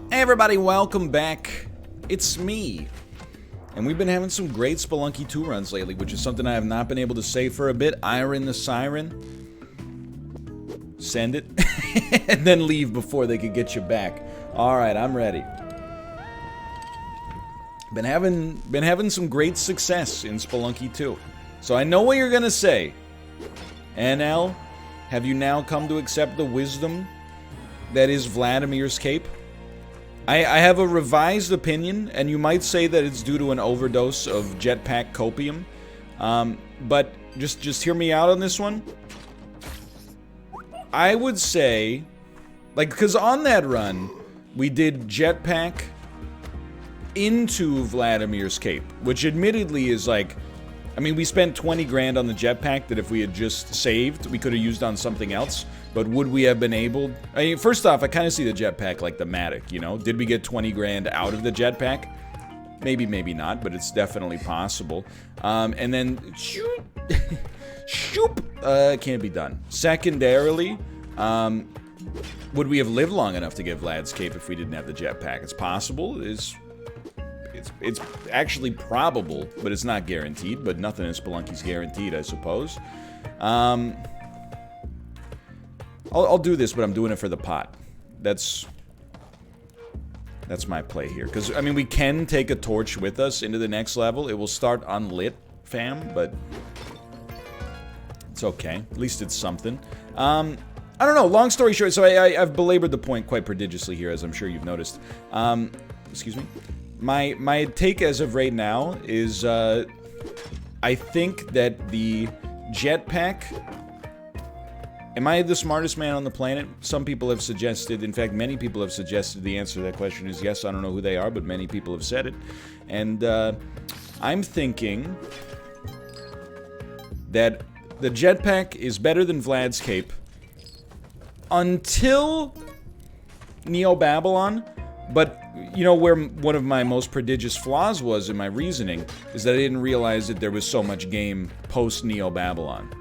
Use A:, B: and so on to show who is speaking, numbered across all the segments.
A: Hey everybody, welcome back. It's me. And we've been having some great Spelunky 2 runs lately, which is something I have not been able to say for a bit. Iron the Siren. Send it. And then leave before they could get you back. Alright, I'm ready. Been having some great success in Spelunky 2. So I know what you're gonna say. NL, have you now come to accept the wisdom that is Vladimir's cape? I have a revised opinion, and you might say that it's due to an overdose of jetpack copium. But just hear me out on this one. I would say, like, because on that run, we did jetpack into Vladimir's cape, which admittedly is like, I mean, we spent 20 grand on the jetpack that if we had just saved, we could have used on something else. But would we have been able? I mean, first off, I kind of see the jetpack like the Matic, you know? Did we get 20 grand out of the jetpack? Maybe, maybe not, but it's definitely possible. And then, shoot, can't be done. Secondarily, would we have lived long enough to get Vlad's cape if we didn't have the jetpack? It's possible. It's actually probable, but it's not guaranteed. But nothing in Spelunky's guaranteed, I suppose. I'll do this, but I'm doing it for the pot. That's my play here. Because, I mean, we can take a torch with us into the next level. It will start unlit, fam, but it's okay. At least it's something. I don't know. Long story short, so I've belabored the point quite prodigiously here, as I'm sure you've noticed. Excuse me. My take as of right now is, I think that the jetpack... Am I the smartest man on the planet? Some people have suggested, in fact, many people have suggested the answer to that question is yes. I don't know who they are, but many people have said it. And I'm thinking that the jetpack is better than Vlad's cape until Neo-Babylon. But, you know, where one of my most prodigious flaws was in my reasoning is that I didn't realize that there was so much game post-Neo-Babylon.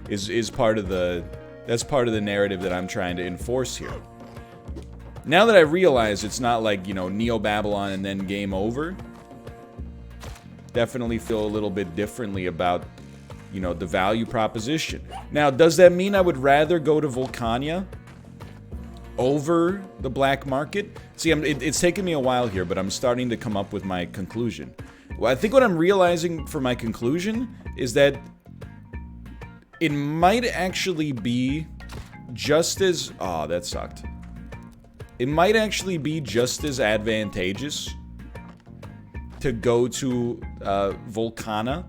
A: Is part of the... That's part of the narrative that I'm trying to enforce here. Now that I realize it's not like, you know, Neo-Babylon and then game over, definitely feel a little bit differently about, you know, the value proposition. Now, does that mean I would rather go to Volcania over the black market? See, it's taken me a while here, but I'm starting to come up with my conclusion. Well, I think what I'm realizing for my conclusion is that it might actually be just as... Oh, that sucked. It might actually be just as advantageous to go to Volcana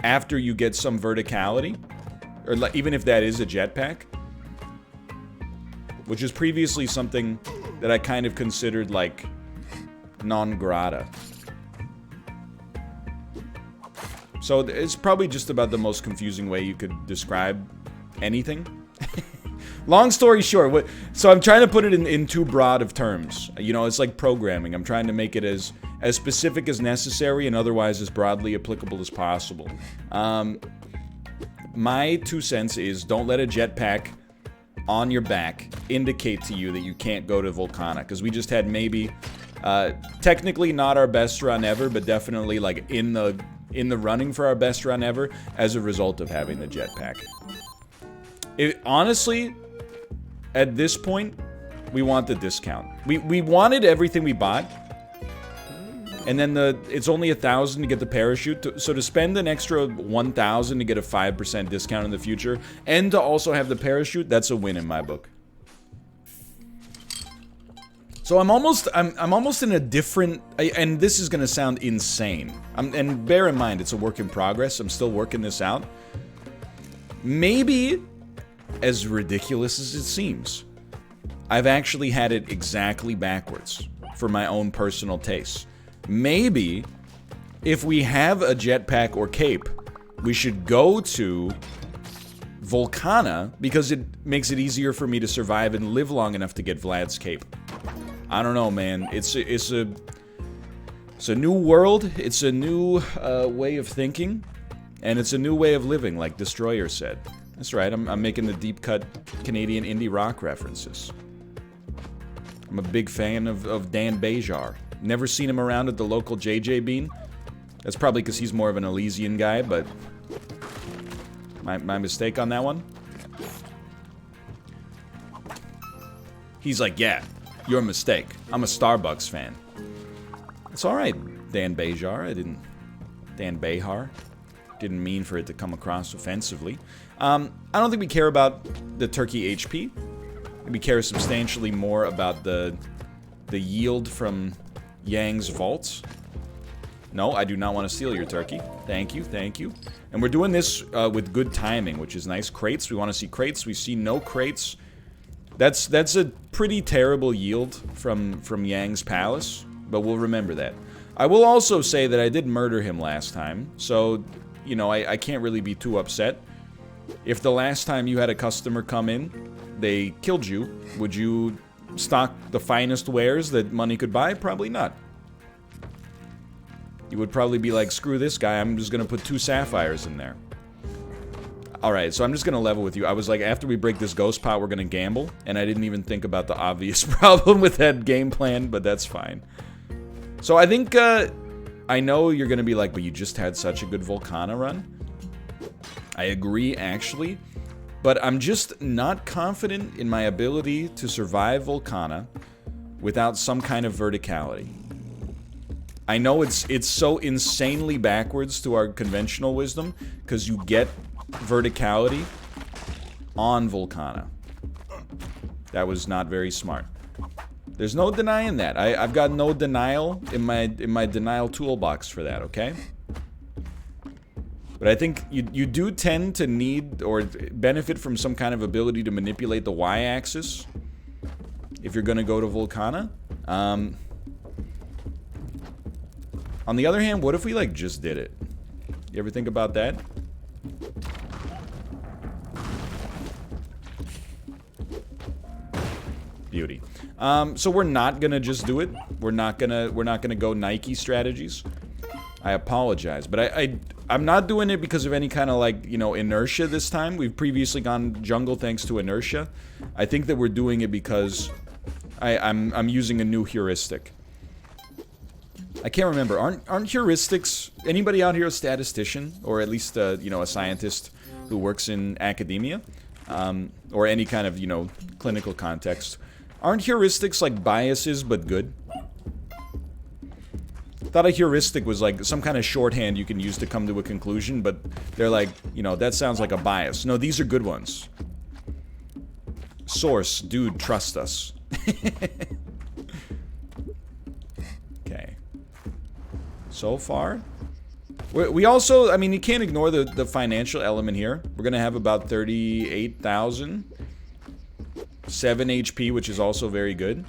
A: after you get some verticality, or even if that is a jetpack, which is previously something that I kind of considered like non grata. So it's probably just about the most confusing way you could describe anything. Long story short, so I'm trying to put it in too broad of terms. You know, it's like programming. I'm trying to make it as specific as necessary and otherwise as broadly applicable as possible. My 2 cents is don't let a jetpack on your back indicate to you that you can't go to Volcana. Because we just had maybe, technically not our best run ever, but definitely like in the running for our best run ever as a result of having the jetpack. Honestly, at this point, we want the discount. We wanted everything we bought, and then it's only 1,000 to get the parachute. So to spend an extra 1,000 to get a 5% discount in the future, and to also have the parachute, that's a win in my book. So I'm almost in a different, and this is gonna sound insane. And bear in mind, it's a work in progress. I'm still working this out. Maybe, as ridiculous as it seems, I've actually had it exactly backwards for my own personal taste. Maybe, if we have a jetpack or cape, we should go to Volcana because it makes it easier for me to survive and live long enough to get Vlad's cape. I don't know, man. It's a new world. It's a new way of thinking, and it's a new way of living, like Destroyer said. That's right. I'm making the deep cut Canadian indie rock references. I'm a big fan of Dan Bejar. Never seen him around at the local JJ Bean. That's probably because he's more of an Elysian guy, but my mistake on that one. He's like, yeah, your mistake. I'm a Starbucks fan. It's alright, Dan Bejar. Dan Behar. Didn't mean for it to come across offensively. I don't think we care about the turkey HP. We care substantially more about the yield from Yang's vaults. No, I do not want to steal your turkey. Thank you, thank you. And we're doing this with good timing, which is nice. Crates, we want to see crates. We see no crates. That's a pretty terrible yield from Yang's palace, but we'll remember that. I will also say that I did murder him last time, so, you know, I can't really be too upset. If the last time you had a customer come in, they killed you, would you stock the finest wares that money could buy? Probably not. You would probably be like, screw this guy, I'm just gonna put 2 sapphires in there. Alright, so I'm just gonna level with you. I was like, after we break this ghost pot, we're gonna gamble, and I didn't even think about the obvious problem with that game plan, but that's fine. So I think, I know you're gonna be like, but you just had such a good Volcana run. I agree, actually, but I'm just not confident in my ability to survive Volcana without some kind of verticality. I know it's so insanely backwards to our conventional wisdom, because you get verticality on Volcana. That was not very smart. There's no denying that. I've got no denial in my denial toolbox for that, okay? But I think you do tend to need or benefit from some kind of ability to manipulate the y-axis if you're gonna go to Volcana. On the other hand, what if we, like, just did it? You ever think about that? Beauty. So we're not gonna just do it. We're not gonna go Nike strategies. I apologize, but I'm not doing it because of any kind of, like, you know, inertia this time. We've previously gone jungle thanks to inertia. I think that we're doing it because I'm using a new heuristic. I can't remember. Aren't heuristics... Anybody out here a statistician? Or at least, you know, a scientist who works in academia? Or any kind of, you know, clinical context. Aren't heuristics like biases, but good? Thought a heuristic was like some kind of shorthand you can use to come to a conclusion, but they're like, you know, that sounds like a bias. No, these are good ones. Source, dude, trust us. Okay. So far, we also, I mean, you can't ignore the financial element here. We're gonna have about 38,000, 7 HP, which is also very good.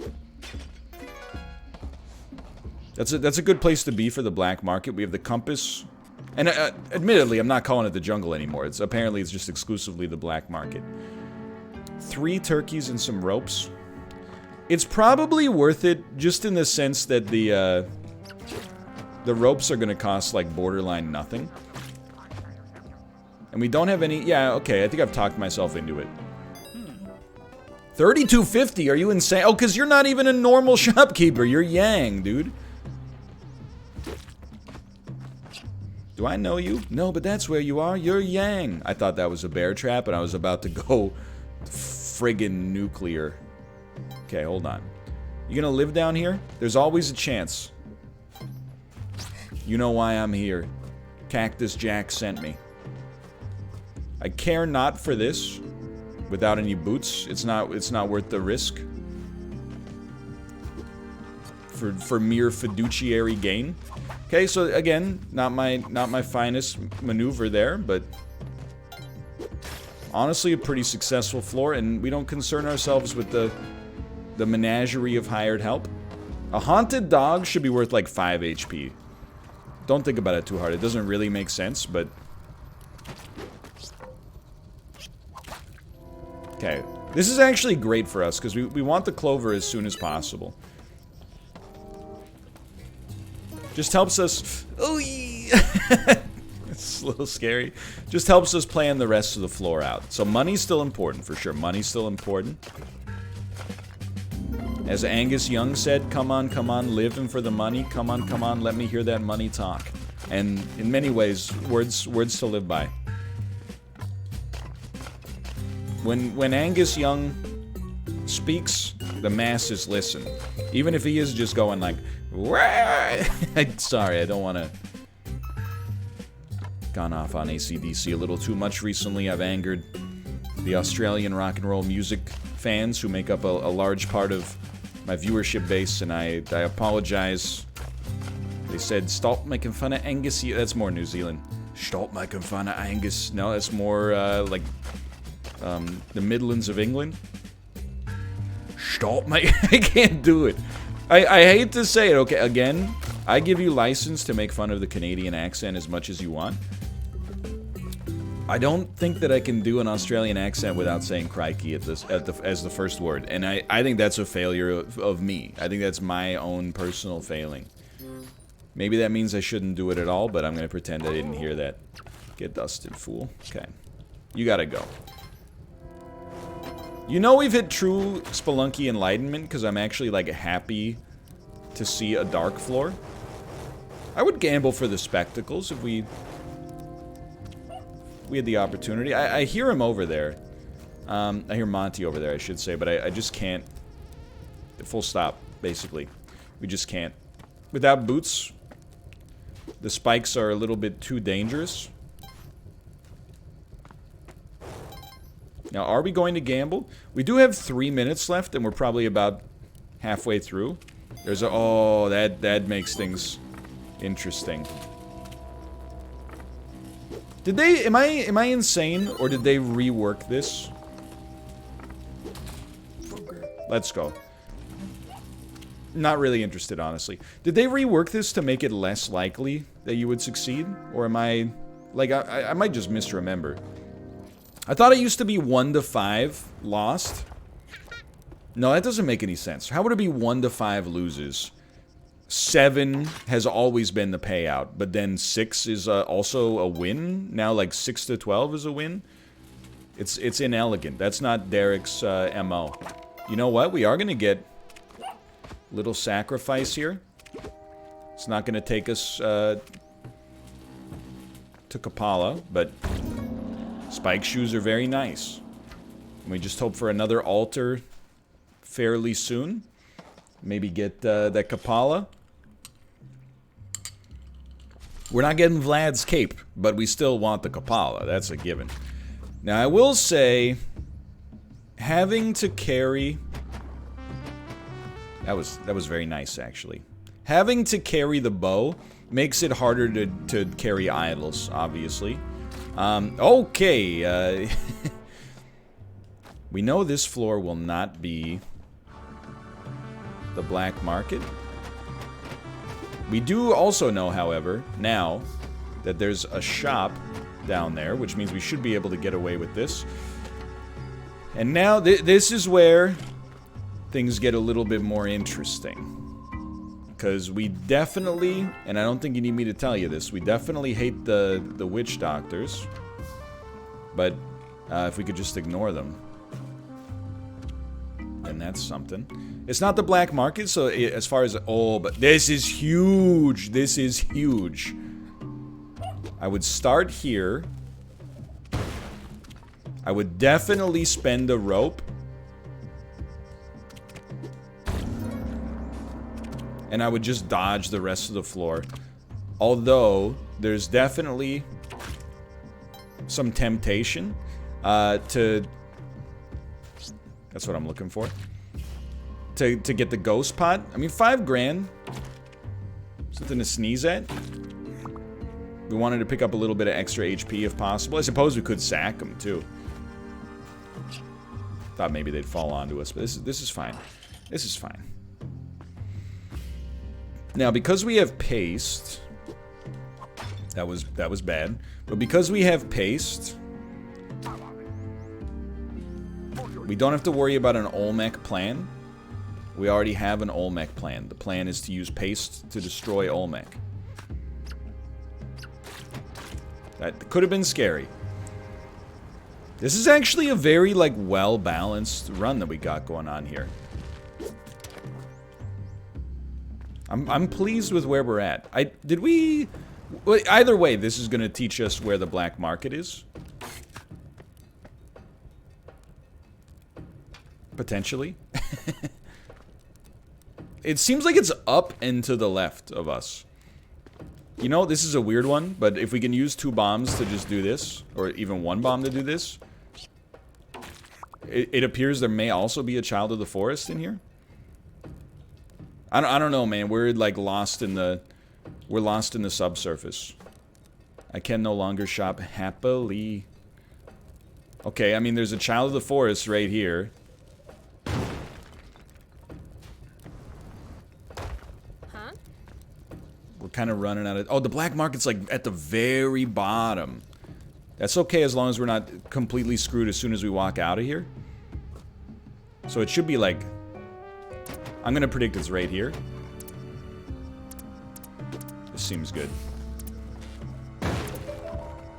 A: That's a good place to be for the black market. We have the compass, and admittedly, I'm not calling it the jungle anymore. Apparently it's just exclusively the black market. 3 turkeys and some ropes. It's probably worth it, just in the sense that the ropes are gonna cost, like, borderline nothing. And we don't have any... Yeah, okay, I think I've talked myself into it. 3250, are you insane? Oh, because you're not even a normal shopkeeper. You're Yang, dude. Do I know you? No, but that's where you are. You're Yang. I thought that was a bear trap, and I was about to go friggin' nuclear. Okay, hold on. You gonna live down here? There's always a chance. You know why I'm here. Cactus Jack sent me. I care not for this. Without any boots, it's not worth the risk. For mere fiduciary gain. Okay, so again, not my finest maneuver there, but honestly a pretty successful floor, and we don't concern ourselves with the menagerie of hired help. A haunted dog should be worth like 5 HP. Don't think about it too hard. It doesn't really make sense, but... Okay. This is actually great for us, because we want the clover as soon as possible. Just helps us... Oh, it's a little scary. Just helps us plan the rest of the floor out. So money's still important, for sure. Money's still important. As Angus Young said, come on, living for the money. Come on, let me hear that money talk. And in many ways, words to live by. When Angus Young speaks, the masses listen. Even if he is just going like, sorry, I don't want to. Gone off on AC/DC a little too much recently. I've angered the Australian rock and roll music fans who make up a large part of my viewership base, and I apologize. They said, stop making fun of Angus. That's more New Zealand. Stop making fun of Angus. No, that's more like the Midlands of England. Stop making... I can't do it. I hate to say it. Okay, again, I give you license to make fun of the Canadian accent as much as you want. I don't think that I can do an Australian accent without saying crikey as the first word. And I think that's a failure of me. I think that's my own personal failing. Maybe that means I shouldn't do it at all, but I'm going to pretend I didn't hear that. Get dusted, fool. Okay. You gotta go. You know we've hit true Spelunky enlightenment because I'm actually, like, happy to see a dark floor. I would gamble for the spectacles if we had the opportunity. I hear him over there. I hear Monty over there, I should say, but I just can't. Full stop, basically. We just can't. Without boots, the spikes are a little bit too dangerous. Now, are we going to gamble? We do have 3 minutes left, and we're probably about halfway through. There's a... Oh, that makes things interesting. Did they... Am I insane, or did they rework this? Let's go. Not really interested, honestly. Did they rework this to make it less likely that you would succeed? Or am I... Like, I might just misremember. I thought it used to be 1 to 5 lost. No, that doesn't make any sense. How would it be 1 to 5 loses? 7 has always been the payout, but then 6 is also a win? Now, like, 6 to 12 is a win? It's inelegant. That's not Derek's MO. You know what? We are going to get little sacrifice here. It's not going to take us to Kapala, but spike shoes are very nice. And we just hope for another altar fairly soon. Maybe get that Kapala. We're not getting Vlad's cape, but we still want the Kapala. That's a given. Now, I will say, having to carry... That was very nice, actually. Having to carry the bow makes it harder to carry idols, obviously. Okay. We know this floor will not be the black market. We do also know, however, now that there's a shop down there, which means we should be able to get away with this. And now this is where things get a little bit more interesting. Because we definitely, and I don't think you need me to tell you this, we definitely hate the witch doctors. But if we could just ignore them, then that's something. It's not the black market, so as far as... Oh, but this is huge. This is huge. I would start here. I would definitely spend a rope. And I would just dodge the rest of the floor. Although, there's definitely some temptation to... That's what I'm looking for. To get the ghost pot. I mean, 5 grand. Something to sneeze at. We wanted to pick up a little bit of extra HP if possible. I suppose we could sack them, too. Thought maybe they'd fall onto us, but this is fine. This is fine. Now, because we have paste... That was bad. But because we have paste... We don't have to worry about an Olmec plan. We already have an Olmec plan. The plan is to use paste to destroy Olmec. That could have been scary. This is actually a very, like, well-balanced run that we got going on here. I'm pleased with where we're at. Well, either way, this is going to teach us where the black market is. Potentially. It seems like it's up and to the left of us. You know, this is a weird one, but if we can use 2 bombs to just do this, or even 1 bomb to do this, it appears there may also be a child of the forest in here. I don't know, man. We're like lost in the subsurface. I can no longer shop happily. Okay, I mean, there's a child of the forest right here.
B: Huh?
A: We're kind of running out of... Oh, the black market's like at the very bottom. That's okay as long as we're not completely screwed as soon as we walk out of here. So it should be like... I'm gonna predict it's right here. This seems good.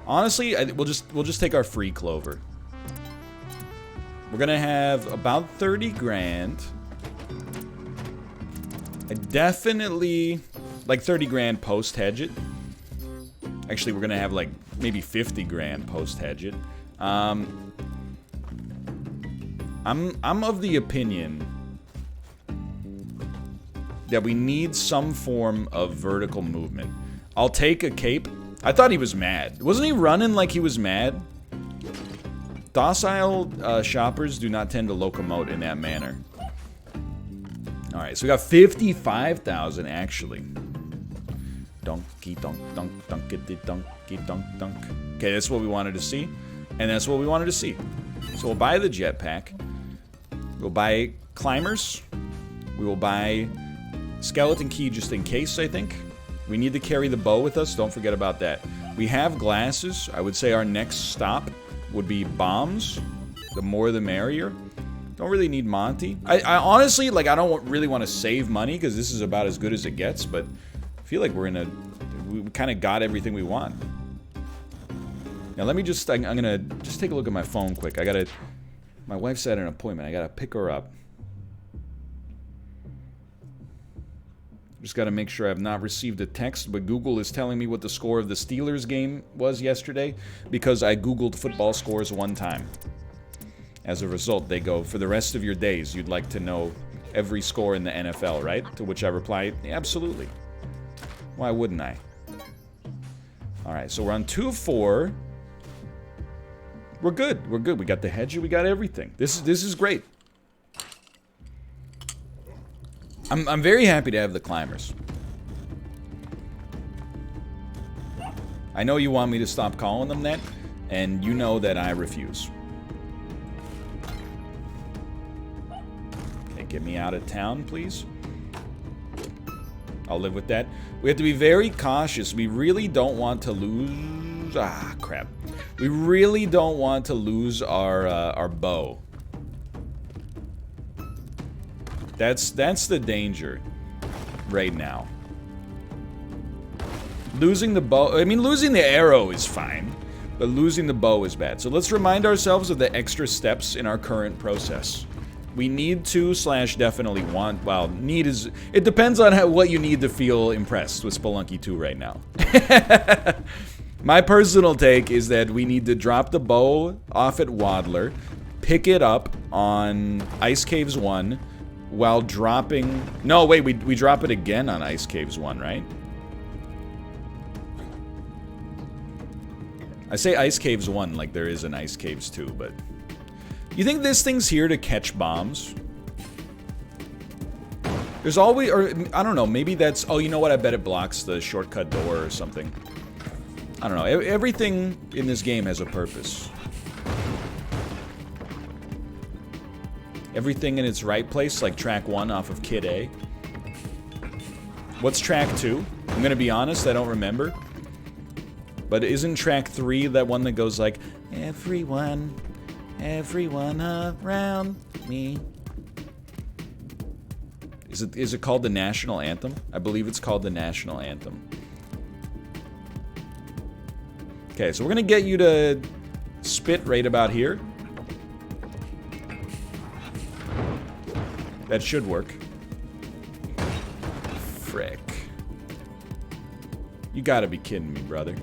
A: Honestly, we'll just take our free clover. We're gonna have about 30 grand. I definitely like 30 grand post hedge it. Actually, we're gonna have like maybe 50 grand post hedge it. I'm of the opinion that we need some form of vertical movement. I'll take a cape. I thought he was mad. Wasn't he running like he was mad? Docile shoppers do not tend to locomote in that manner. Alright, so we got 55,000 actually. Donkey donk donk donkity donkey donk donk. Okay, that's what we wanted to see. And that's what we wanted to see. So we'll buy the jetpack. We'll buy climbers. We will buy skeleton key just in case, I think. We need to carry the bow with us. Don't forget about that. We have glasses. I would say our next stop would be bombs. The more the merrier. Don't really need Monty. I honestly, like, I don't really want to save money because this is about as good as it gets, but I feel like we kind of got everything we want. Now let me just, I'm gonna just take a look at my phone quick. My wife's at an appointment. I gotta pick her up. Just got to make sure I've not received a text, but Google is telling me what the score of the Steelers game was yesterday because I Googled football scores one time. As a result, they go, for the rest of your days, you'd like to know every score in the NFL, right? To which I replied, absolutely. Why wouldn't I? All right, so we're on 2 of 4. We're good. We're good. We got the hedge. We got everything. This is great. I'm very happy to have the climbers. I know you want me to stop calling them that, and you know that I refuse. Okay, get me out of town, please. I'll live with that. We have to be very cautious. We really don't want to lose... Ah, crap. We really don't want to lose our bow. That's the danger right now. Losing the bow... I mean, losing the arrow is fine, but losing the bow is bad. So let's remind ourselves of the extra steps in our current process. We need to / definitely want... Well, need is... It depends on what you need to feel impressed with Spelunky 2 right now. My personal take is that we need to drop the bow off at Waddler, pick it up on Ice Caves 1, while dropping... No, wait, we drop it again on Ice Caves 1, right? I say Ice Caves 1 like there is an Ice Caves 2, but... You think this thing's here to catch bombs? There's always... Or, I don't know, maybe that's... Oh, you know what? I bet it blocks the shortcut door or something. I don't know. Everything in this game has a purpose. Everything in its right place, like track 1 off of Kid A. What's track 2? I'm gonna be honest, I don't remember. But isn't track 3 that one that goes like, everyone around me? Is it called the National Anthem? I believe it's called the National Anthem. Okay, so we're gonna get you to spit right about here. That should work. frick. You gotta be kidding me, brother.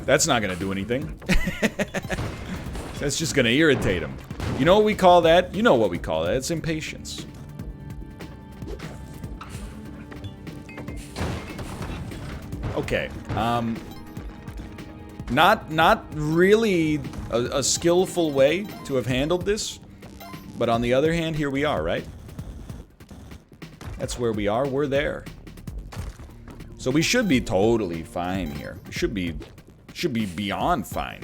A: That's not gonna do anything. That's just gonna irritate him. You know what we call that? You know what we call that. It's impatience. Okay. Not really a skillful way to have handled this. But on the other hand, here we are, right? That's where we are. We're there. So we should be totally fine here. We should be beyond fine.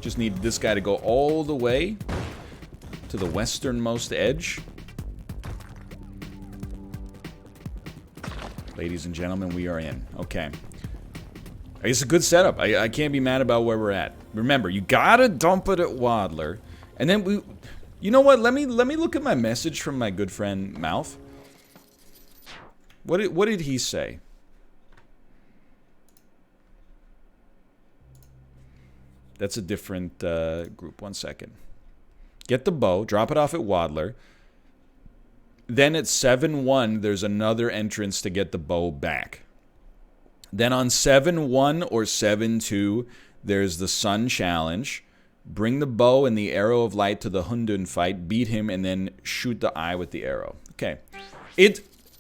A: Just need this guy to go all the way to the westernmost edge. Ladies and gentlemen, we are in. Okay. It's a good setup. I can't be mad about where we're at. Remember, you gotta dump it at Waddler. And then we... You know what? Let me look at my message from my good friend Mouth. What did he say? That's a different group. 1 second. Get the bow. Drop it off at Waddler. Then at 7-1, there's another entrance to get the bow back. Then on 7-1 or 7-2, there's the Sun Challenge. Bring the bow and the arrow of light to the Hundun fight. Beat him and then shoot the eye with the arrow. Okay.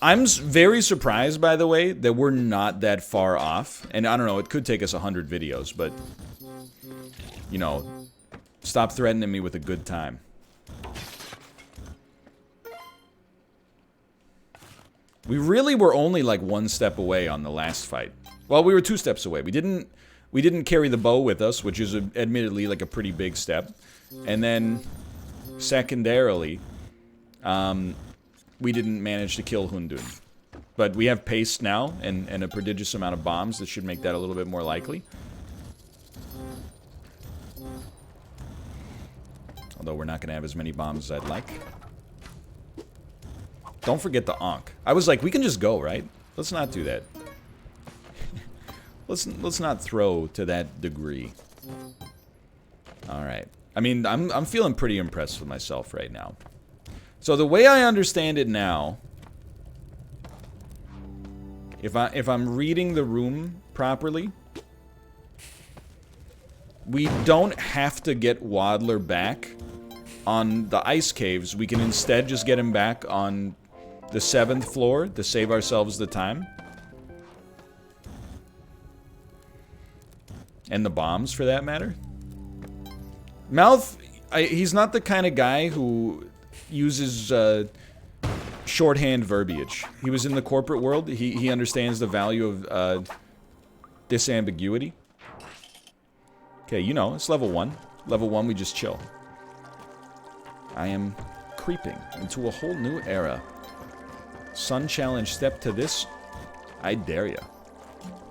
A: I'm very surprised, by the way, that we're not that far off. And I don't know, it could take us 100 videos, but... You know, stop threatening me with a good time. We really were only like 1 step away on the last fight. Well, we were 2 steps away. We didn't carry the bow with us, which is admittedly like a pretty big step. And then, secondarily, we didn't manage to kill Hundun. But we have paste now and a prodigious amount of bombs that should make that a little bit more likely. Although we're not going to have as many bombs as I'd like. Don't forget the Ankh. I was like, we can just go, right? Let's not do that. let's not throw to that degree. Alright. I mean, I'm feeling pretty impressed with myself right now. So the way I understand it now... If I'm reading the room properly... We don't have to get Waddler back on the ice caves. We can instead just get him back on the 7th floor to save ourselves the time. And the bombs, for that matter. Mouth, he's not the kind of guy who uses shorthand verbiage. He was in the corporate world. He understands the value of disambiguity. Okay, you know, it's level 1. Level 1, we just chill. I am creeping into a whole new era. Sun Challenge, step to this. I dare ya.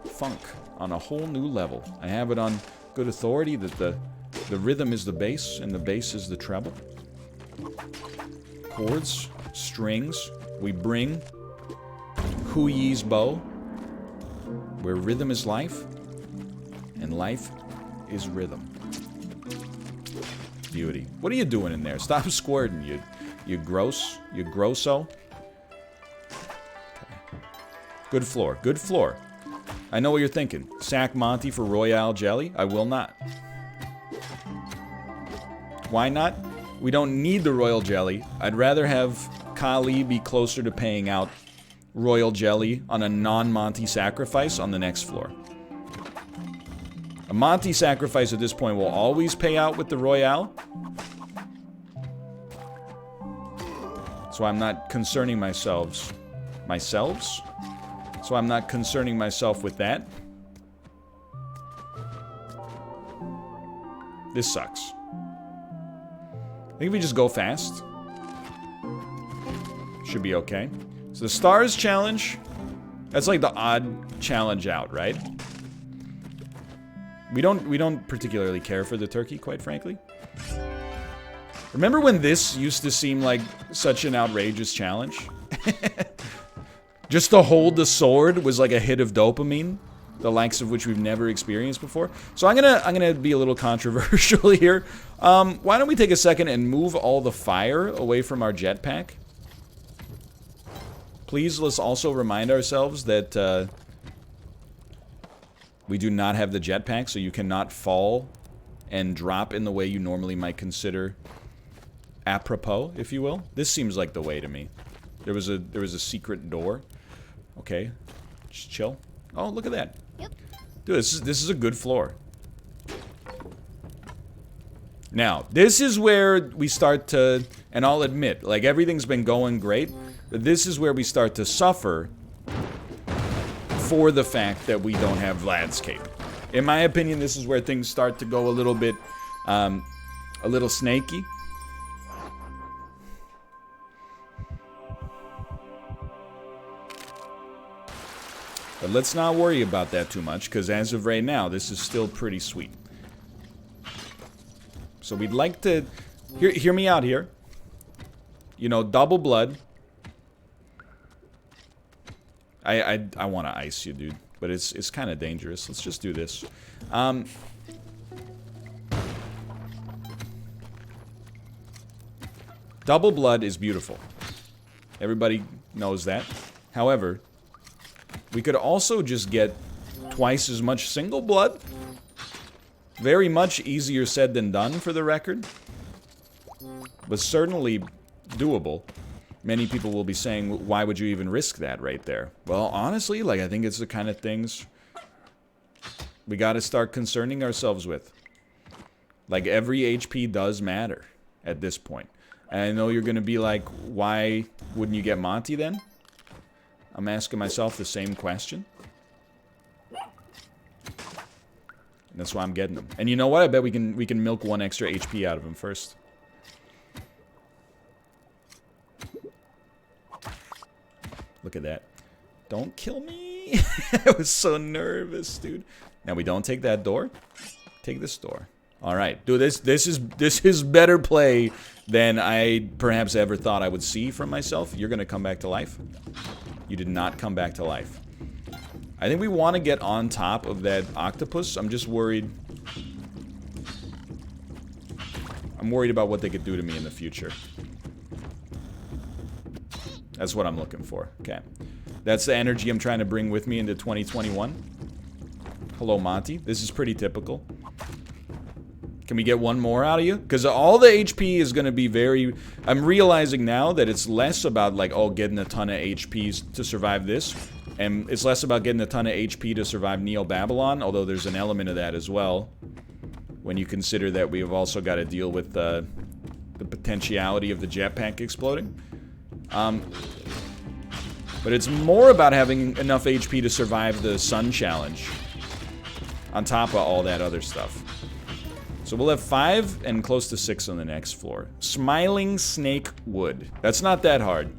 A: Funk on a whole new level. I have it on good authority that the rhythm is the bass and the bass is the treble. Chords, strings, we bring Hu Yi's bow, where rhythm is life and life is rhythm. Beauty. What are you doing in there? Stop squirting, you grosso. Okay. Good floor. Good floor. I know what you're thinking. Sack Monty for Royale Jelly? I will not. Why not? We don't need the Royal Jelly. I'd rather have Kali be closer to paying out Royal Jelly on a non-Monty sacrifice on the next floor. A Monty sacrifice at this point will always pay out with the Royale. So I'm not concerning myself. So I'm not concerning myself with that. This sucks. I think if we just go fast, should be okay. So the Stars Challenge, that's like the odd challenge out, right? We don't particularly care for the turkey, quite frankly. Remember when this used to seem like such an outrageous challenge? Just to hold the sword was like a hit of dopamine, the likes of which we've never experienced before. So I'm gonna be a little controversial here. Why don't we take a second and move all the fire away from our jetpack? Please, let's also remind ourselves that we do not have the jetpack, so you cannot fall and drop in the way you normally might consider apropos, if you will. This seems like the way to me. There was a secret door. Okay, just chill. Oh, look at that.
B: Yep.
A: Dude, this is a good floor. Now, this is where we start to, and I'll admit, like, everything's been going great, but this is where we start to suffer for the fact that we don't have landscape. In my opinion, this is where things start to go a little bit, a little snaky. But let's not worry about that too much, because as of right now, this is still pretty sweet. So we'd like to... Hear me out here. You know, double blood. I want to ice you, dude. But it's kind of dangerous. Let's just do this. Double blood is beautiful. Everybody knows that. However, we could also just get twice as much single blood. Very much easier said than done, for the record. But certainly doable. Many people will be saying, why would you even risk that right there? Well, honestly, like, I think it's the kind of things we gotta start concerning ourselves with. Like, every HP does matter at this point. And I know you're gonna be like, why wouldn't you get Monty then? I'm asking myself the same question. And that's why I'm getting him. And you know what? I bet we can milk one extra HP out of him first. Look at that. Don't kill me. I was so nervous, dude. Now we don't take that door. Take this door. All right, dude. This is better play than I perhaps ever thought I would see from myself. You're gonna come back to life. You did not come back to life. I think we want to get on top of that octopus. I'm just worried. I'm worried about what they could do to me in the future. That's what I'm looking for. Okay. That's the energy I'm trying to bring with me into 2021. Hello, Monty. This is pretty typical. Can we get one more out of you? Because all the HP is going to be very... I'm realizing now that it's less about, like, oh, getting a ton of HPs to survive this. And it's less about getting a ton of HP to survive Neo-Babylon, although there's an element of that as well. When you consider that we have also got to deal with the potentiality of the jetpack exploding. But it's more about having enough HP to survive the sun challenge. On top of all that other stuff. So we'll have 5 and close to 6 on the next floor. Smiling Snake Wood. That's not that hard.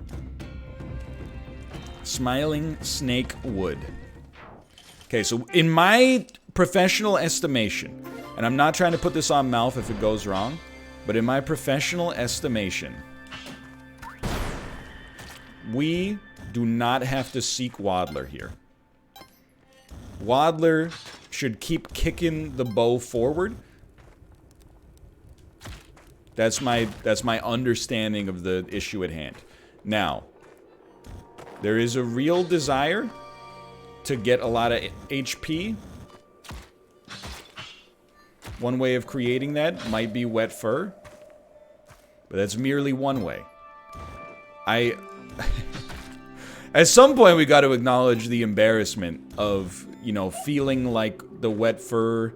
A: Smiling Snake Wood. Okay, so in my professional estimation, and I'm not trying to put this on Malf if it goes wrong, but in my professional estimation, we do not have to seek Waddler here. Waddler should keep kicking the bow forward. That's my understanding of the issue at hand. Now, there is a real desire to get a lot of HP. One way of creating that might be wet fur. But that's merely one way. At some point, we got to acknowledge the embarrassment of, you know, feeling like the wet fur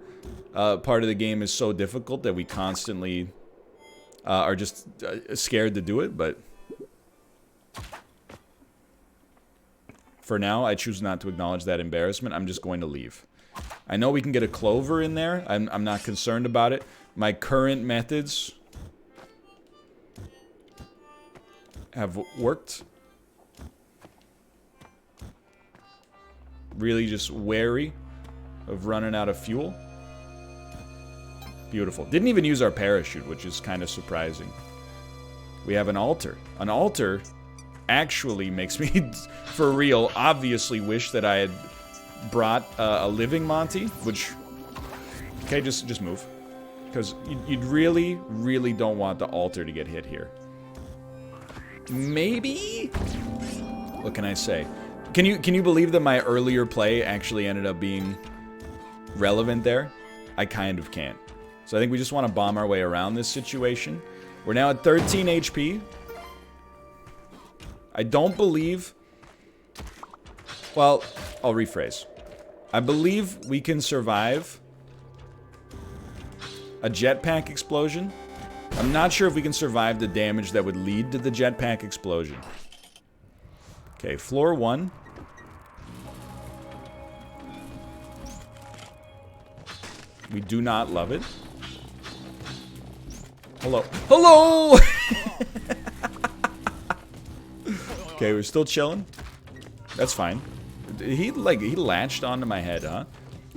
A: part of the game is so difficult that we constantly are just scared to do it, but for now, I choose not to acknowledge that embarrassment. I'm just going to leave. I know we can get a clover in there. I'm not concerned about it. My current methods have worked. Really just wary of running out of fuel. Beautiful. Didn't even use our parachute, which is kind of surprising. We have an altar. An altar actually makes me, for real, obviously wish that I had brought a living Monty, which... Okay, just move. Because you'd really, really don't want the altar to get hit here. Maybe? What can I say? Can you believe that my earlier play actually ended up being relevant there? I kind of can't. So I think we just want to bomb our way around this situation. We're now at 13 HP. I don't believe... Well, I'll rephrase. I believe we can survive a jetpack explosion. I'm not sure if we can survive the damage that would lead to the jetpack explosion. Okay, floor 1. We do not love it. Hello. Hello! Okay, we're still chilling. That's fine. He latched onto my head, huh?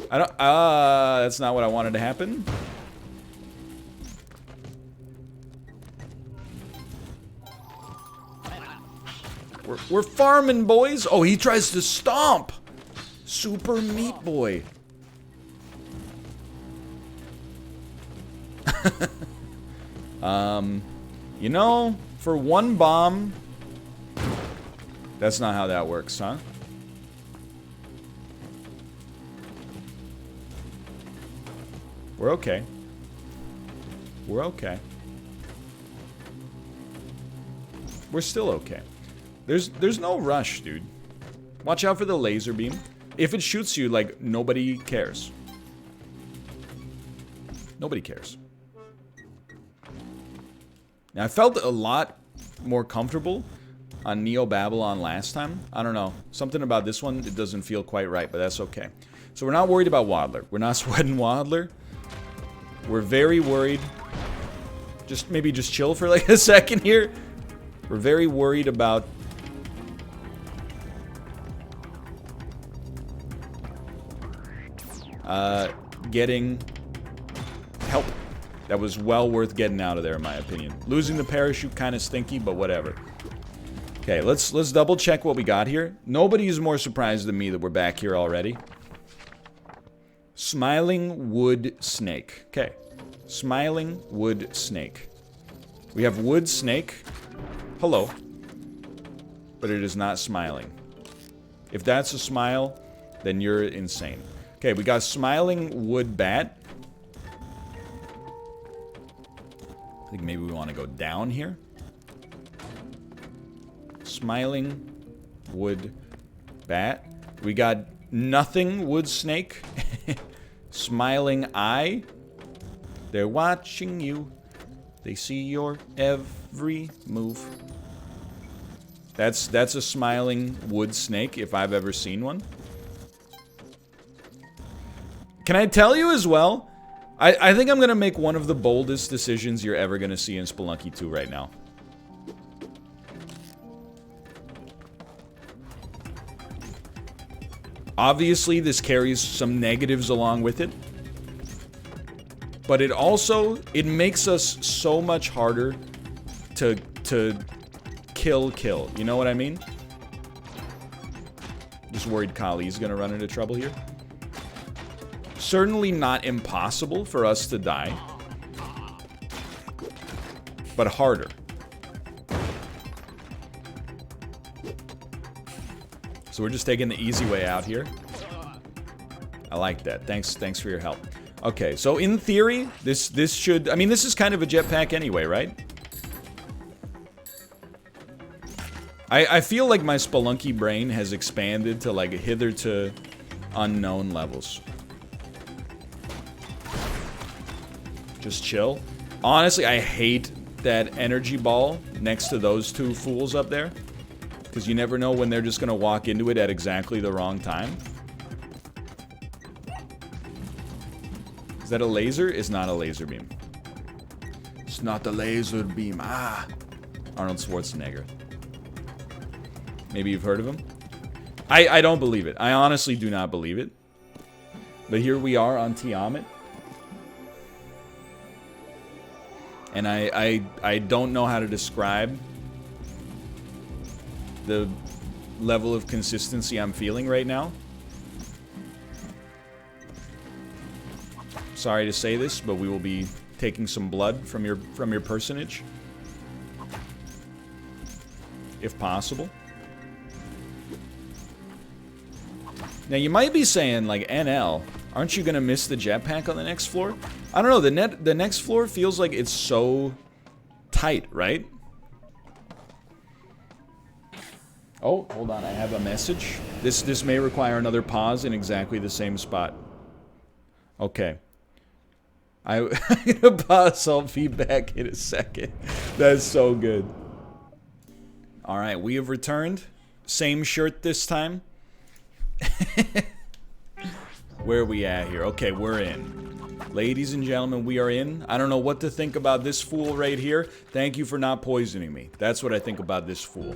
A: I don't, that's not what I wanted to happen. We're farming, boys. Oh, he tries to stomp. Super Meat Boy. You know, for one bomb, that's not how that works, huh? We're okay. We're okay. We're still okay. There's no rush, dude. Watch out for the laser beam. If it shoots you, like, nobody cares. Nobody cares. Now, I felt a lot more comfortable on Neo Babylon last time. I don't know. Something about this one, it doesn't feel quite right, but that's okay. So we're not worried about Waddler. We're not sweating Waddler. We're very worried. Maybe just chill for like a second here. We're very worried about... getting help. That was well worth getting out of there, in my opinion. Losing the parachute kind of stinky, but whatever. Okay, let's double check what we got here. Nobody is more surprised than me that we're back here already. Smiling wood snake. Okay, smiling wood snake. We have wood snake. Hello. But it is not smiling. If that's a smile, then you're insane. Okay, we got smiling wood bat. I think maybe we want to go down here. Smiling wood bat. We got nothing wood snake. Smiling eye. They're watching you. They see your every move. That's a smiling wood snake if I've ever seen one. Can I tell you as well? I think I'm going to make one of the boldest decisions you're ever going to see in Spelunky 2 right now. Obviously, this carries some negatives along with it. But it makes us so much harder to kill. You know what I mean? Just worried Kali's going to run into trouble here. Certainly not impossible for us to die, but harder. So we're just taking the easy way out here. I like that. Thanks for your help. Okay, so in theory, this should... I mean, this is kind of a jetpack anyway, right? I feel like my Spelunky brain has expanded to, like, hitherto unknown levels. Just chill. Honestly, I hate that energy ball next to those two fools up there. Because you never know when they're just going to walk into it at exactly the wrong time. Is that a laser? It's not a laser beam. It's not the laser beam. Ah! Arnold Schwarzenegger. Maybe you've heard of him? I don't believe it. I honestly do not believe it. But here we are on Tiamat. And I don't know how to describe the level of consistency I'm feeling right now. Sorry to say this, but we will be taking some blood from your personage, if possible. Now, you might be saying, like, NL, aren't you going to miss the jetpack on the next floor? I don't know, the next floor feels like it's so tight, right? Oh, hold on, I have a message. This may require another pause in exactly the same spot. Okay. I'm gonna pause all feedback in a second. That's so good. Alright, we have returned. Same shirt this time. Where are we at here? Okay, we're in. Ladies and gentlemen, we are in. I don't know what to think about this fool right here. Thank you for not poisoning me. That's what I think about this fool.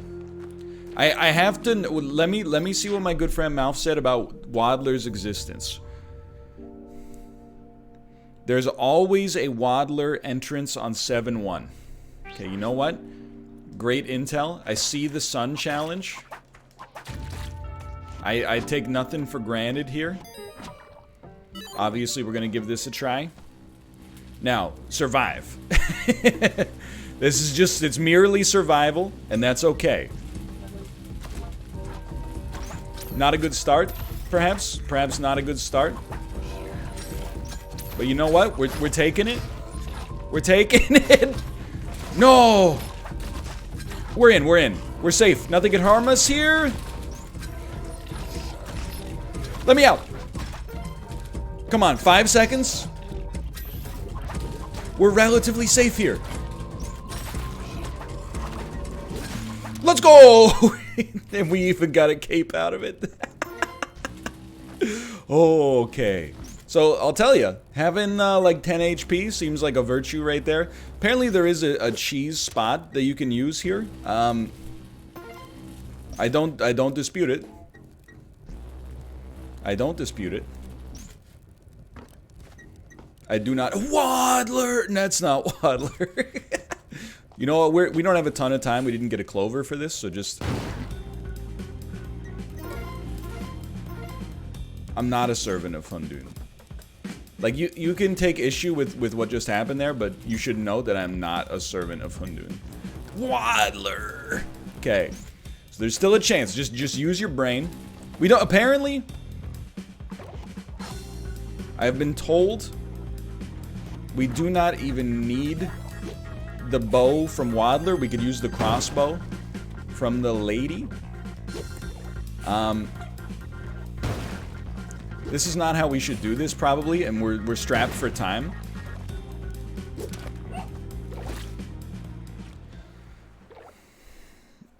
A: I have to... Let me see what my good friend Malf said about Waddler's existence. There's always a Waddler entrance on 7-1. Okay, you know what? Great intel. I see the sun challenge. I take nothing for granted here. Obviously, we're going to give this a try. Now, survive. This is just, it's merely survival, and that's okay. Not a good start, perhaps. Perhaps not a good start. But you know what? We're taking it. We're taking it. No! We're in, we're in. We're safe. Nothing can harm us here. Let me out. Come on, 5 seconds. We're relatively safe here. Let's go! And we even got a cape out of it. Okay. So, I'll tell you, having like 10 HP seems like a virtue right there. Apparently there is a cheese spot that you can use here. I don't dispute it. I don't dispute it. I do not... Waddler! That's not Waddler. You know what? We don't have a ton of time. We didn't get a clover for this, so just... I'm not a servant of Hundun. Like, you can take issue with what just happened there, but you should know that I'm not a servant of Hundun. Waddler! Okay. So there's still a chance. Just use your brain. We don't... Apparently... I've been told... We do not even need the bow from Waddler. We could use the crossbow from the lady. This is not how we should do this, probably, and we're strapped for time.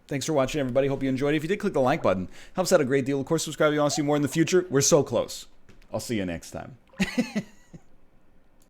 A: Thanks for watching, everybody. Hope you enjoyed it. If you did, click the like button. Helps out a great deal. Of course, subscribe if you want to see more in the future. We're so close. I'll see you next time.